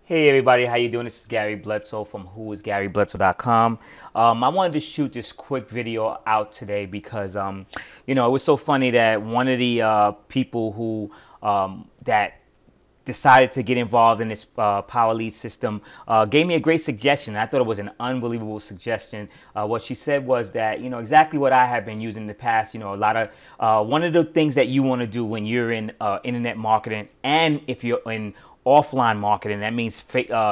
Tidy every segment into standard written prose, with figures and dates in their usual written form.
Hey everybody, how you doing? This is Gary Bledsoe from whoisgarybledsoe.com. I wanted to shoot this quick video out today because it was so funny that one of the people who that decided to get involved in this power lead system gave me a great suggestion. I thought it was an unbelievable suggestion. What she said was that, exactly what I have been using in the past. A lot of one of the things that you want to do when you're in internet marketing, and if you're in offline marketing, that means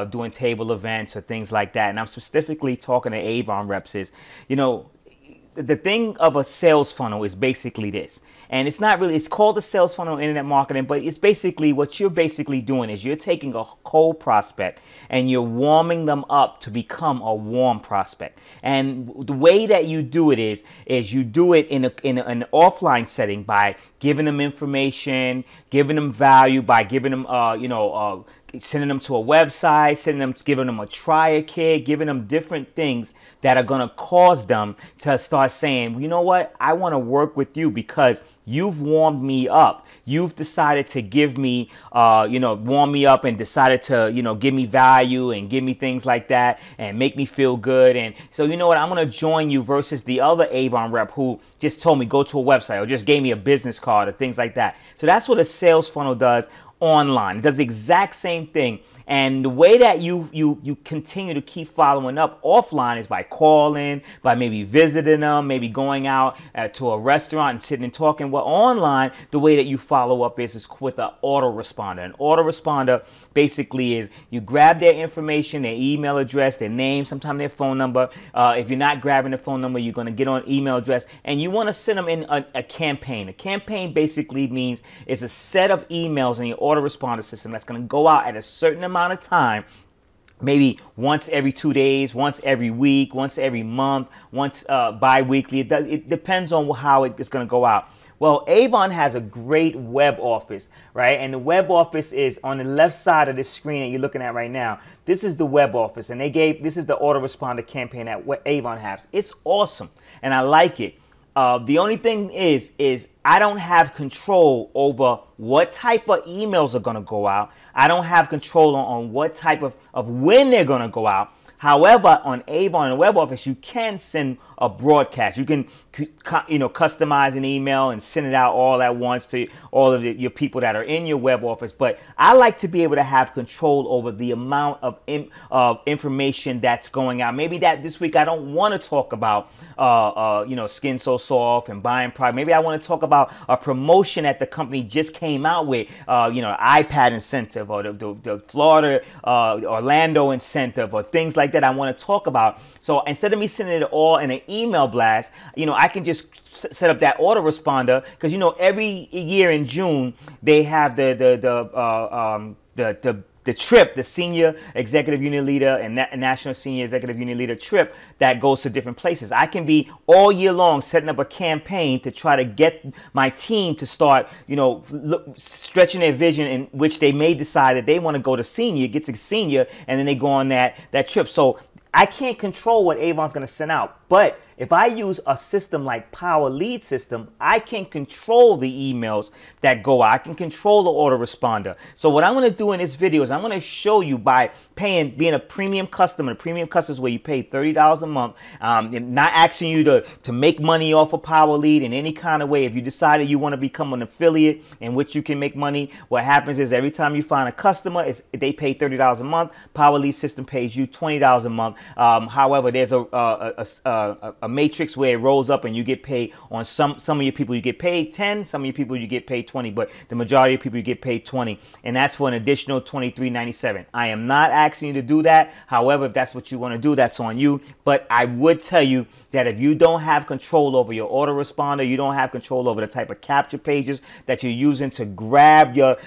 doing table events or things like that. And I'm specifically talking to Avon reps is, the thing of a sales funnel is basically this. And it's not really, it's called a sales funnel in internet marketing, but it's basically what you're basically doing is you're taking a cold prospect and you're warming them up to become a warm prospect. And the way that you do it is you do it in an offline setting by giving them information, giving them value, by giving them, sending them to a website, giving them a trial kit, giving them different things that are going to cause them to start saying, you know what, I want to work with you because you've warmed me up. You've decided to give me, warm me up and decided to, give me value and give me things like that and make me feel good. And so, you know what, I'm going to join you versus the other Avon rep who just told me go to a website or just gave me a business card or things like that. So that's what a sales funnel does online. It does the exact same thing. And the way that you continue to keep following up offline is by calling, by maybe visiting them, maybe going out to a restaurant and sitting and talking. Well, online, the way that you follow up is with an autoresponder. An autoresponder basically is you grab their information, their email address, their name, sometimes their phone number. If you're not grabbing the phone number, you're going to get on email address, and you want to send them in a campaign. A campaign basically means it's a set of emails in your autoresponder system that's going to go out at a certain amount of time, maybe once every 2 days, once every week, once every month, once bi-weekly. It depends on how it's going to go out. Well, Avon has a great web office, right? And the web office is on the left side of this screen that you're looking at right now. This is the web office, and this is the autoresponder campaign that Avon has. It's awesome, and I like it. The only thing is I don't have control over what type of emails are going to go out. I don't have control on what type of when they're going to go out. However, on Avon, the web office, you can send a broadcast. You can, customize an email and send it out all at once to all of your people that are in your web office. But I like to be able to have control over the amount of information that's going out. Maybe that this week I don't want to talk about, Skin So Soft and buying product. Maybe I want to talk about a promotion that the company just came out with, iPad incentive or the Florida, Orlando incentive or things like that I want to talk about. So instead of me sending it all in an email blast, I can just set up that autoresponder because every year in June they have the trip, the Senior Executive Union Leader and National Senior Executive Union Leader trip that goes to different places. I can be all year long setting up a campaign to try to get my team to start, stretching their vision, in which they may decide that they want to go to Senior, get to Senior, and then they go on that trip. So I can't control what Avon's going to send out, but if I use a system like Power Lead System, I can control the emails that go out. I can control the autoresponder. So what I'm going to do in this video is I'm going to show you by being a premium customer. A premium customer is where you pay $30 a month. Not asking you to make money off of Power Lead in any kind of way. If you decided you want to become an affiliate in which you can make money, what happens is every time you find a customer, they pay $30 a month. Power Lead System pays you $20 a month. However, there's a matrix where it rolls up and you get paid on some of your people you get paid 10, some of your people you get paid 20, but the majority of people you get paid 20, and that's for an additional $23.97. I am not asking you to do that. However, if that's what you want to do, that's on you. But I would tell you that if you don't have control over your autoresponder, you don't have control over the type of capture pages that you're using to grab your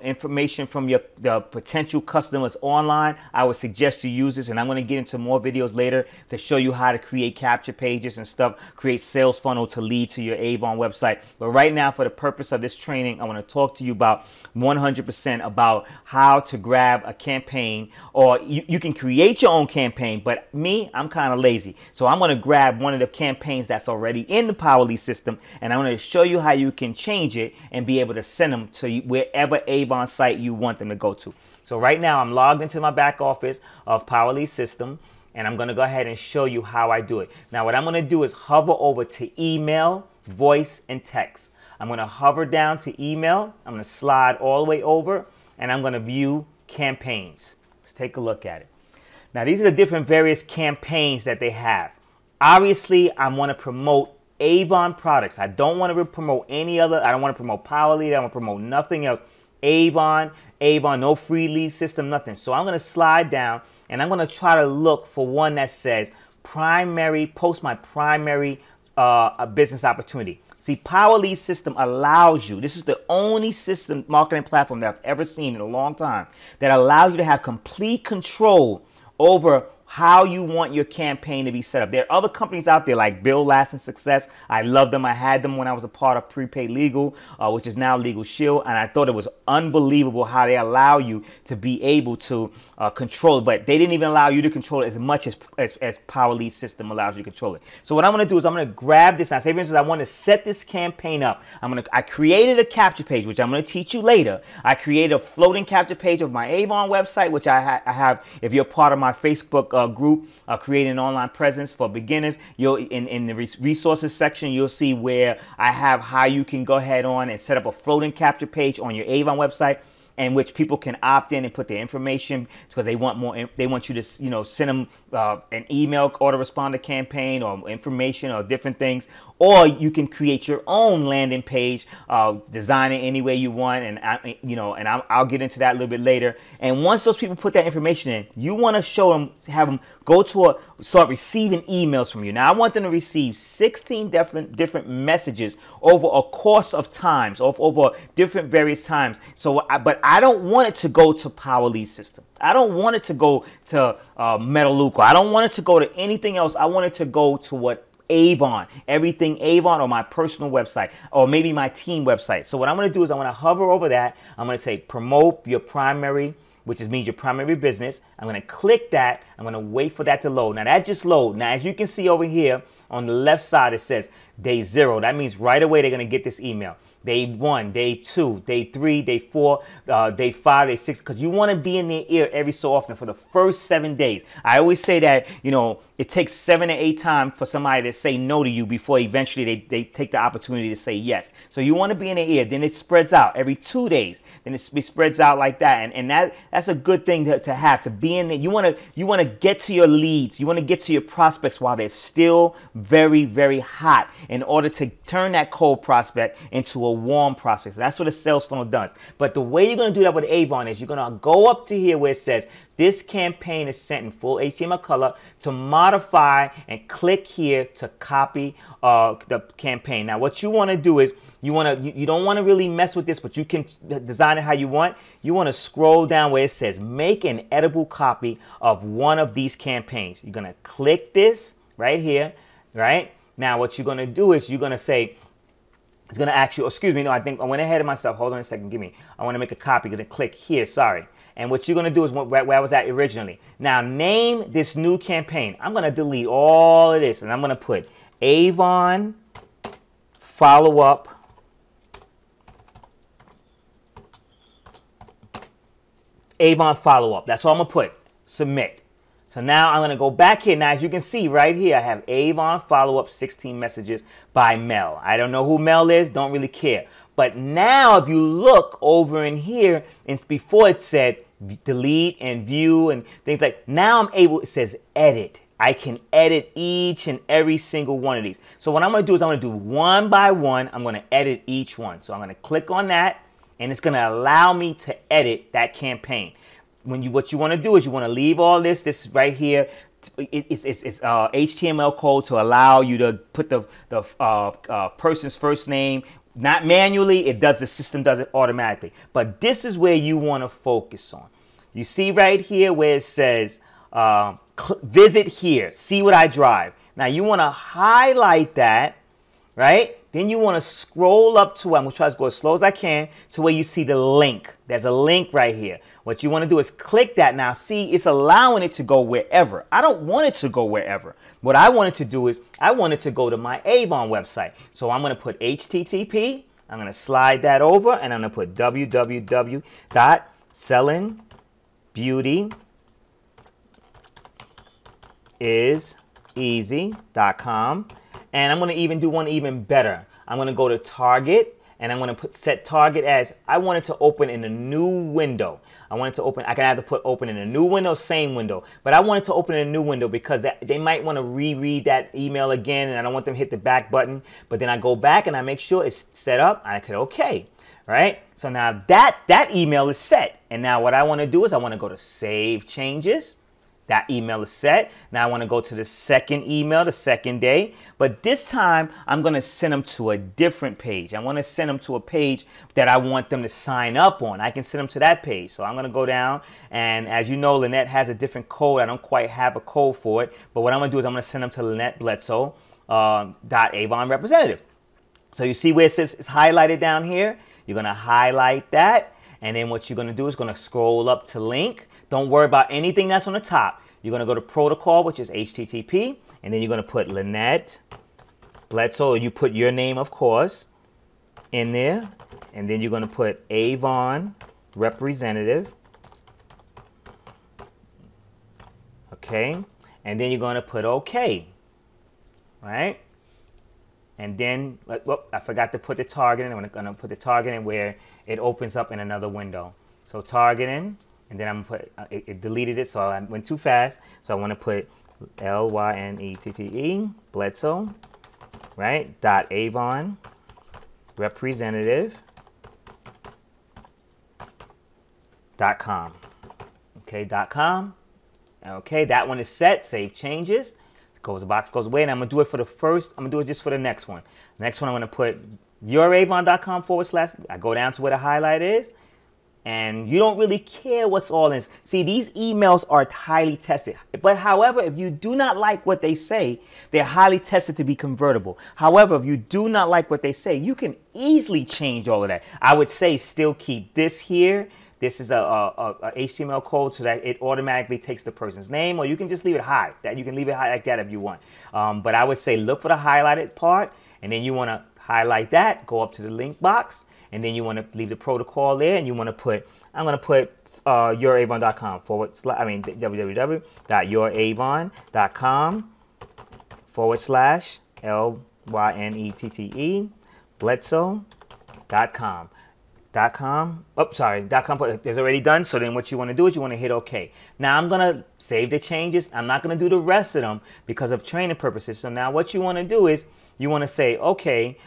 information from the potential customers online, I would suggest you use this, and I'm going to get into more videos later to show you how to create capture pages and stuff, create sales funnel to lead to your Avon website. But right now, for the purpose of this training, I want to talk to you about 100% about how to grab a campaign, or you can create your own campaign, but I'm kind of lazy. So I'm going to grab one of the campaigns that's already in the Power Lead system, and I'm going to show you how you can change it and be able to send them to wherever Avon site you want them to go to. So right now I'm logged into my back office of Powerlead system, and I'm going to go ahead and show you how I do it. Now what I'm going to do is hover over to email, voice, and text. I'm going to hover down to email. I'm going to slide all the way over, and I'm going to view campaigns. Let's take a look at it. Now these are the different various campaigns that they have. Obviously, I want to promote Avon products. I don't want to promote any other. I don't want to promote Powerlead. I don't want to promote nothing else. Avon, no free lead system, nothing. So I'm going to slide down, and I'm going to try to look for one that says post my primary business opportunity. See, Powerlead system allows you, this is the only system marketing platform that I've ever seen in a long time, that allows you to have complete control over how you want your campaign to be set up. There are other companies out there like Build Lasting Success. I love them. I had them when I was a part of Prepaid Legal, which is now Legal Shield, and I thought it was unbelievable how they allow you to be able to control it. But they didn't even allow you to control it as much as Powerlead system allows you to control it. So what I'm going to do is I'm going to grab this. Now, say for instance, I want to set this campaign up. I created a capture page, which I'm going to teach you later. I created a floating capture page of my Avon website, which I have. If you're part of my Facebook group, creating an online presence for beginners, you'll in the resources section, you'll see where I have how you can go ahead on and set up a floating capture page on your Avon website, in which people can opt in and put their information because they want more. They want you to, send them an email autoresponder campaign or information or different things. Or you can create your own landing page, design it any way you want, and I'll get into that a little bit later. And once those people put that information in, you want to show them, have them go to start receiving emails from you. Now I want them to receive 16 different messages over a course of times, over different various times. So, but I don't want it to go to Powerlead system. I don't want it to go to Metaluca. I don't want it to go to anything else. I want it to go to what Avon, everything Avon, or my personal website, or maybe my team website. So what I'm going to do is I'm going to hover over that. I'm going to say promote your primary, which means your primary business. I'm going to click that. I'm going to wait for that to load. Now that just loaded. Now as you can see over here on the left side, it says day 0. That means right away they're going to get this email. Day 1, day 2, day 3, day 4, day 5, day 6, because you want to be in their ear every so often for the first 7 days. I always say that, it takes 7 to 8 times for somebody to say no to you before eventually they take the opportunity to say yes. So you want to be in their ear. Then it spreads out every 2 days. Then it spreads out like that. And that's a good thing to have, to be in there. You want to get to your leads. You want to get to your prospects while they're still very, very hot in order to turn that cold prospect into a warm prospect. So that's what a sales funnel does. But the way you're going to do that with Avon is you're going to go up to here where it says this campaign is sent in full HTML color, to modify, and click here to copy the campaign. Now what you want to do is you don't want to really mess with this, but you can design it how you want. You want to scroll down where it says make an editable copy of one of these campaigns. You're going to click this right here, right? Now what you're going to do is you're going to say, it's going to ask you, excuse me, no, I think I went ahead of myself. Hold on a second. I want to make a copy. Going to click here. Sorry. And what you're going to do is where I was at originally. Now name this new campaign. I'm going to delete all of this, and I'm going to put Avon follow-up That's all I'm going to put. Submit. So now I'm going to go back here. Now, as you can see right here, I have Avon follow-up 16 messages by Mel. I don't know who Mel is. Don't really care. But now if you look over in here, and before it said delete and view and things like, now I'm able, it says edit. I can edit each and every single one of these. So what I'm going to do is I'm going to do one by one. I'm going to edit each one. So I'm going to click on that, and it's going to allow me to edit that campaign. What you want to do is you want to leave all this right here. It's HTML code to allow you to put the person's first name. Not manually, the system does it automatically. But this is where you want to focus on. You see right here where it says visit here, see what I drive. Now you want to highlight that, right? Then you want to scroll up to, I'm going to try to go as slow as I can, to where you see the link. There's a link right here. What you want to do is click that. Now see, it's allowing it to go wherever. I don't want it to go wherever. What I want it to do is I want it to go to my Avon website. So I'm going to put HTTP. I'm going to slide that over, and I'm going to put www.selling beauty is easy.com. And I'm going to even do one even better. I'm going to go to Target, and I'm going to set Target as I want it to open in a new window. I want it to open. I can either put open in a new window, same window, but I want it to open in a new window because they might want to reread that email again, and I don't want them to hit the back button. But then I go back and I make sure it's set up. I could okay, right? So now that email is set, and now what I want to do is I want to go to Save Changes. That email is set. Now I want to go to the second email, the second day. But this time, I'm going to send them to a different page. I want to send them to a page that I want them to sign up on. I can send them to that page. So I'm going to go down. And as you know, Lynette has a different code. I don't quite have a code for it. But what I'm going to do is I'm going to send them to Lynette Bledsoe, .avon representative. So you see where it says it's highlighted down here? You're going to highlight that. And then what you're going to do is going to scroll up to link. Don't worry about anything that's on the top. You're going to go to protocol, which is HTTP, and then you're going to put Lynette Bledsoe. You put your name, of course, in there, and then you're going to put Avon representative. Okay, and then you're going to put OK, right? And then, whoop, I forgot to put the target in. I'm going to put the target in where it opens up in another window. So targeting. And then I'm going to put, it deleted it, so I went too fast. So I want to put L-Y-N-E-T-T-E, Bledsoe, right? .avon, representative, .com. Okay, .com. Okay, that one is set. Save changes. The box goes away, and I'm going to do it for the first. I'm going to do it just for the next one. Next one, I'm going to put youravon.com / I go down to where the highlight is. And you don't really care what's all in. See, these emails are highly tested. But however, if you do not like what they say, they're highly tested to be convertible. However, if you do not like what they say, you can easily change all of that. I would say still keep this here. This is a HTML code so that it automatically takes the person's name, or you can just leave it high. That you can leave it high like that if you want. But I would say look for the highlighted part, and then you want to highlight that, go up to the link box. And then you want to leave the protocol there, and you want to put, I'm going to put youravon.com / www.youravon.com / LYNETTE Bledsoe.com. .com. Oh, sorry, .com is already done. So then what you want to do is you want to hit OK. Now I'm going to save the changes. I'm not going to do the rest of them because of training purposes. So now what you want to do is you want to say, okay,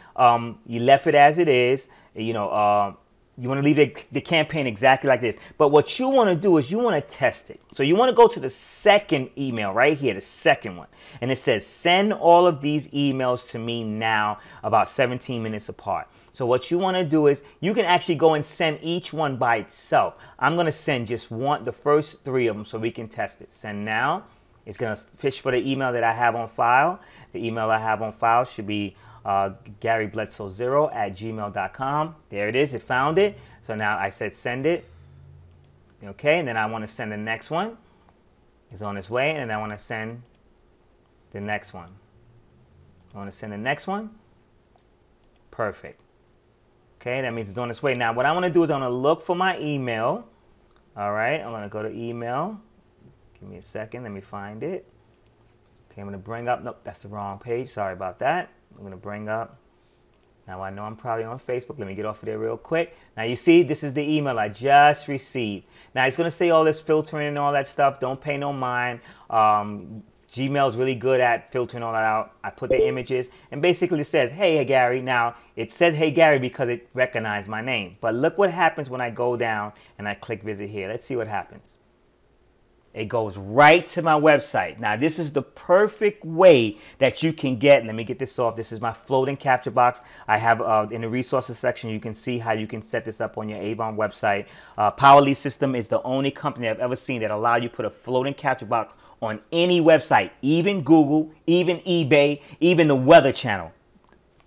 you left it as it is. You know, you want to leave the campaign exactly like this. But what you want to do is you want to test it. So you want to go to the second email right here, the second one. And it says, send all of these emails to me now about 17 minutes apart. So what you want to do is you can actually go and send each one by itself. I'm going to send just the first 3 of them so we can test it. Send now. It's going to fish for the email that I have on file. The email I have on file should be GaryBledsoe0@gmail.com. There it is. It found it. So now I said send it. Okay, and then I want to send the next one. It's on its way, and I want to send the next one. I want to send the next one. Perfect. Okay, that means it's on its way. Now what I want to do is I'm going to look for my email. All right, I'm going to go to email. Give me a second. Let me find it. Okay, I'm going to bring up. Nope, that's the wrong page. Sorry about that. I'm going to bring up. Now I know I'm probably on Facebook. Let me get off of there real quick. Now you see, this is the email I just received. Now it's going to say all this filtering and all that stuff. Don't pay no mind. Gmail is really good at filtering all that out. I put the images and basically it says, hey Gary. Now it said hey Gary because it recognized my name. But look what happens when I go down and I click visit here. Let's see what happens. It goes right to my website. Now, this is the perfect way that you can get, let me get this off. This is my floating capture box. I have in the resources section, you can see how you can set this up on your Avon website. Powerly System is the only company I've ever seen that allow you to put a floating capture box on any website, even Google, even eBay, even the Weather Channel.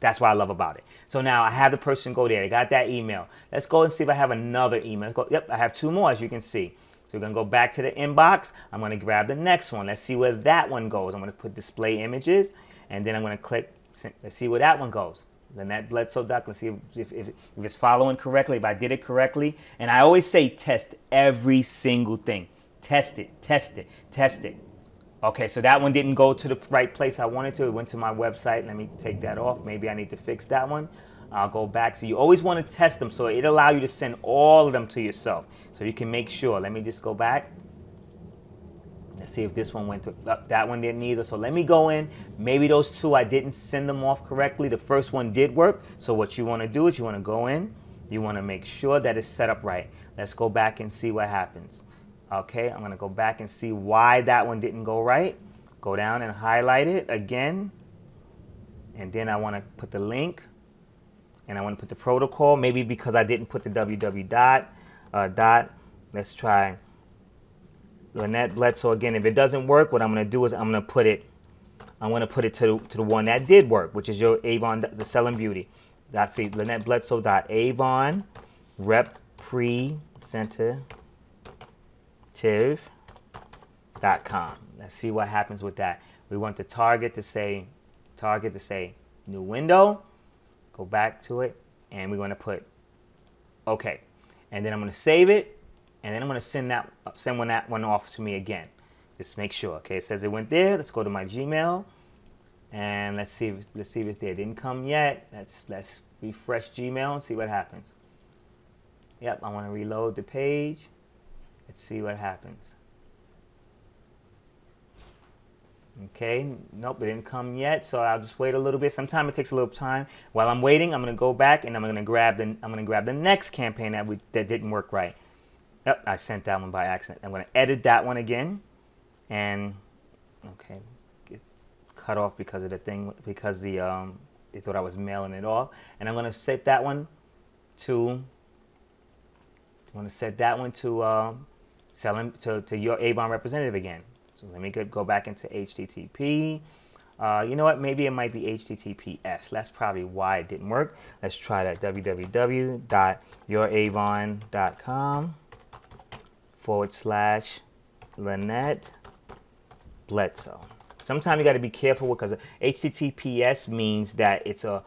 That's what I love about it. So now I have the person go there. They got that email. Let's go and see if I have another email. Let's go. Yep, I have 2 more, as you can see. So we're going to go back to the inbox. I'm going to grab the next one. Let's see where that one goes. I'm going to put display images, and then I'm going to click. Let's see where that one goes. Lynette Bledsoe. Let's see if it's following correctly, if I did it correctly. And I always say test every single thing. Test it, test it, test it. Okay, so that one didn't go to the right place I wanted to. It went to my website. Let me take that off. Maybe I need to fix that one. I'll go back. So you always want to test them, so it allows you to send all of them to yourself, so you can make sure. Let me just go back. Let's see if this one went to, that one didn't either. So let me go in. Maybe those two, I didn't send them off correctly. The first one did work. So what you want to do is you want to go in. You want to make sure that it's set up right. Let's go back and see what happens. Okay, I'm going to go back and see why that one didn't go right. Go down and highlight it again. And then I want to put the link. And I want to put the protocol. Maybe because I didn't put the www dot. Let's try Lynette Bledsoe again. If it doesn't work, what I'm going to do is I'm going to put it to the one that did work, which is your Avon, the Selling Beauty. That's the Lynette Bledsoe Avon representative.com. Let's see what happens with that. We want the target to say new window. Go back to it, and we're going to put OK. And then I'm going to save it, and then I'm going to send that one off to me again. Just make sure. Okay, it says it went there. Let's go to my Gmail, and let's see if it's there. It didn't come yet. Let's refresh Gmail and see what happens. Yep, I want to reload the page. Let's see what happens. Okay, nope, it didn't come yet, so I'll just wait a little bit. Sometimes it takes a little time. While I'm waiting, I'm going to go back and I'm going to grab the next campaign that didn't work right. Yep, I sent that one by accident. I'm going to edit that one again, and okay, it cut off because of the thing, because they thought I was mailing it off, and I'm going to set that one to. I want to set that one to to your Avon representative again. So let me go back into HTTP. You know what? Maybe it might be HTTPS. That's probably why it didn't work. Let's try that. www.youravon.com/Lynette Bledsoe. Sometimes you got to be careful because HTTPS means that it's a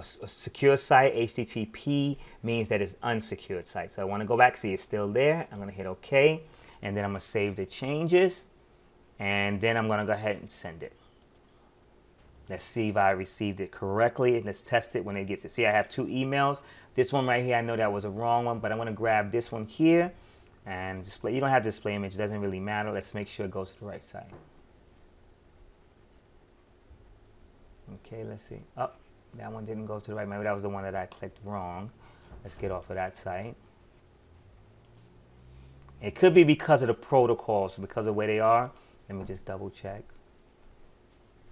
secure site. HTTP means that it's unsecured site. So I want to go back, see it's still there. I'm going to hit OK, and then I'm going to save the changes, and then I'm going to go ahead and send it. Let's see if I received it correctly. Let's test it when it gets it. See, I have two emails. This one right here, I know that was a wrong one, but I'm going to grab this one here and display. You don't have to display image. It doesn't really matter. Let's make sure it goes to the right site. Okay, let's see. Oh, that one didn't go to the right. Maybe that was the one that I clicked wrong. Let's get off of that site. It could be because of the protocols, because of where they are. Let me just double check.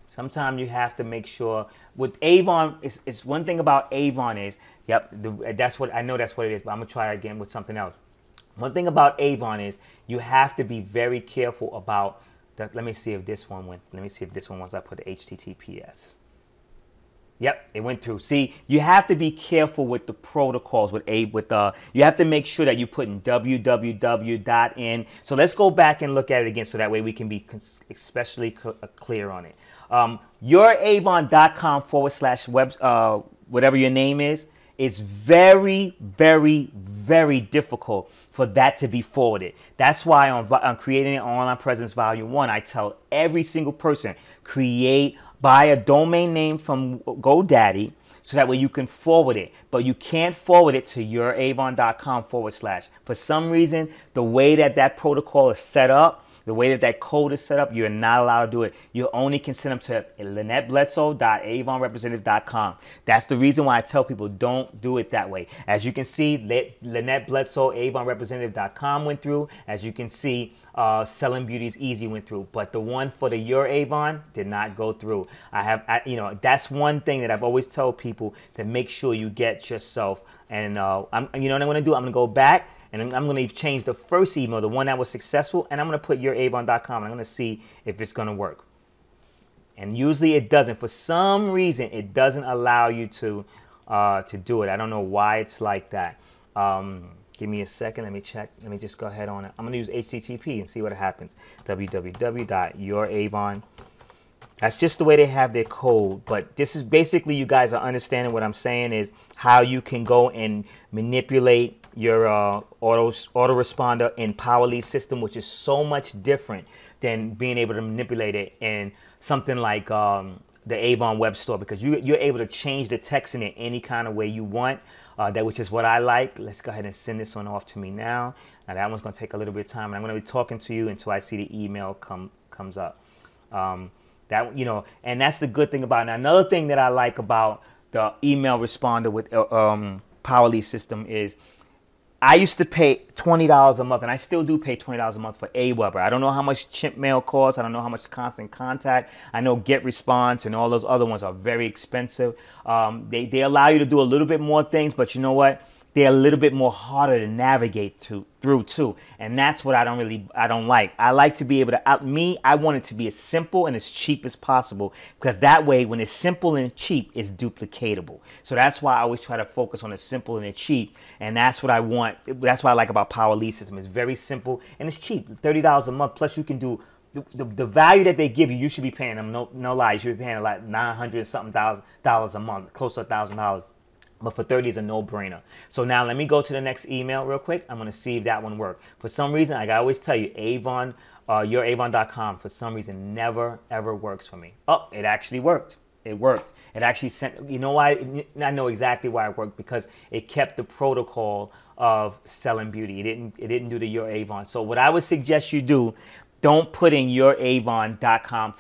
Sometimes you have to make sure. With Avon, it's one thing about Avon is, yep, that's what I know. That's what it is. But I'm gonna try again with something else. One thing about Avon is you have to be very careful about that. Let me see if this one went. Let me see if this one, once I put the HTTPS. Yep, it went through. See, you have to be careful with the protocols you have to make sure that you put in www.in. So let's go back and look at it again so that way we can be especially clear on it. Youravon.com/web, whatever your name is, it's very, very, very difficult for that to be forwarded. That's why on Creating an Online Presence Volume 1, I tell every single person, buy a domain name from GoDaddy so that way you can forward it. But you can't forward it to youravon.com/. For some reason, the way that protocol is set up, the way that code is set up, you're not allowed to do it. You only can send them to LynetteBledsoe.avonrepresentative.com. That's the reason why I tell people don't do it that way. As you can see, Lynette Bledsoe, AvonRepresentative.com went through. As you can see, Selling Beauty's Easy went through. But the one for the Your Avon did not go through. That's one thing that I've always told people to make sure you get yourself. And you know what I'm going to do? I'm going to go back. And I'm going to change the first email, the one that was successful, and I'm going to put youravon.com. I'm going to see if it's going to work. And usually it doesn't. For some reason, it doesn't allow you to do it. I don't know why it's like that. Give me a second. Let me check. Let me just go ahead on it. I'm going to use HTTP and see what happens. www.youravon.com. That's just the way they have their code. But this is basically, you guys are understanding what I'm saying, is how you can go and manipulate your autoresponder in Powerlead system, which is so much different than being able to manipulate it in something like the Avon web store, because you're able to change the text in it any kind of way you want, which is what I like. Let's go ahead and send this one off to me now. Now that one's going to take a little bit of time, and I'm going to be talking to you until I see the email comes up. That, you know, and that's the good thing about it. Now, another thing that I like about the email responder with Powerlead system is I used to pay $20 a month, and I still do pay $20 a month for Aweber. I don't know how much chimp mail costs. I don't know how much constant contact. I know Get Response and all those other ones are very expensive. They allow you to do a little bit more things, but you know what? They're a little bit more harder to navigate through too, and that's what I don't like. I like to be able to I want it to be as simple and as cheap as possible, because that way, when it's simple and cheap, it's duplicatable. So that's why I always try to focus on the simple and the cheap, and that's what I want. That's what I like about Powerlead system. It's very simple and it's cheap. $30 a month, plus you can do the value that they give you. You should be paying them no lie. You should be paying like $900 something dollars a month, close to $1,000. But for 30 is a no-brainer. So now let me go to the next email real quick. I'm going to see if that one worked. For some reason, like I always tell you, Avon, youravon.com, for some reason, never, ever works for me. Oh, it actually worked. It worked. It actually sent, you know why? I know exactly why it worked, because it kept the protocol of selling beauty. It didn't do the Your Avon. So what I would suggest you do, don't put in youravon.com/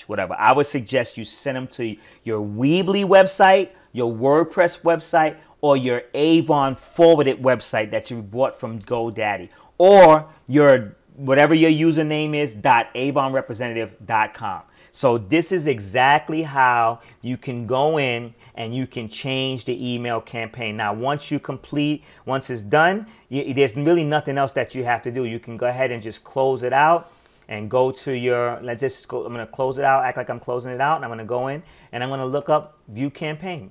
whatever. I would suggest you send them to your Weebly website, your WordPress website, or your Avon forwarded website that you bought from GoDaddy, or your whatever your username is, .avonrepresentative.com. So this is exactly how you can go in and you can change the email campaign. Now, once it's done, there's really nothing else that you have to do. You can go ahead and just close it out and go to your, I'm going to close it out, act like I'm closing it out, and I'm going to go in and I'm going to look up view campaign.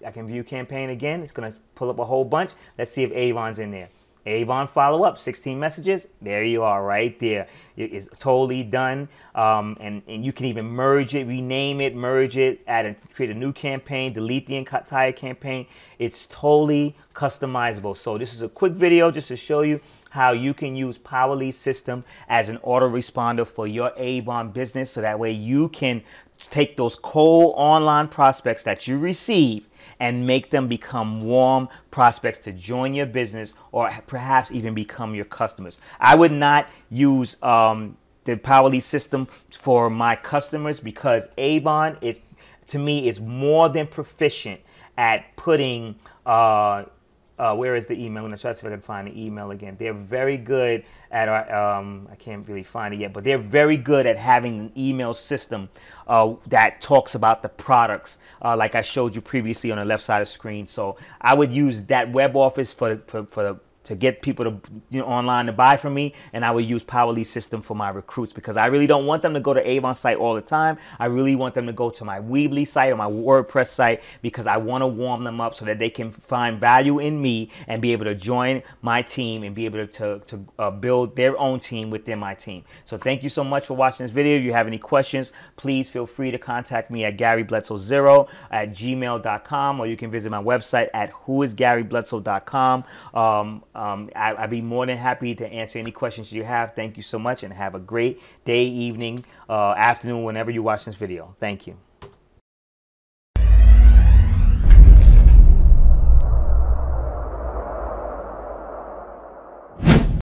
I can view campaign again. It's going to pull up a whole bunch. Let's see if Avon's in there. Avon follow-up, 16 messages. There you are right there. It's totally done. And you can even merge it, rename it, merge it, create a new campaign, delete the entire campaign. It's totally customizable. So this is a quick video just to show you how you can use Powerlead system as an autoresponder for your Avon business. So that way you can take those cold online prospects that you receive and make them become warm prospects to join your business, or perhaps even become your customers. I would not use the Powerlead system for my customers, because Avon is, to me, is more than proficient at putting where is the email? I'm going to try to see if I can find the email again. They're very good at our, I can't really find it yet, but they're very good at having an email system that talks about the products, like I showed you previously on the left side of the screen. So I would use that web office to get people to, online to buy from me, and I would use Powerlead system for my recruits, because I really don't want them to go to Avon site all the time. I really want them to go to my Weebly site or my WordPress site, because I want to warm them up so that they can find value in me and be able to join my team and be able to build their own team within my team. So thank you so much for watching this video. If you have any questions, please feel free to contact me at GaryBledsoe0@gmail.com, or you can visit my website at whoisgarybledsoe.com. I'd be more than happy to answer any questions you have. Thank you so much, and have a great day, evening, afternoon, whenever you watch this video. Thank you.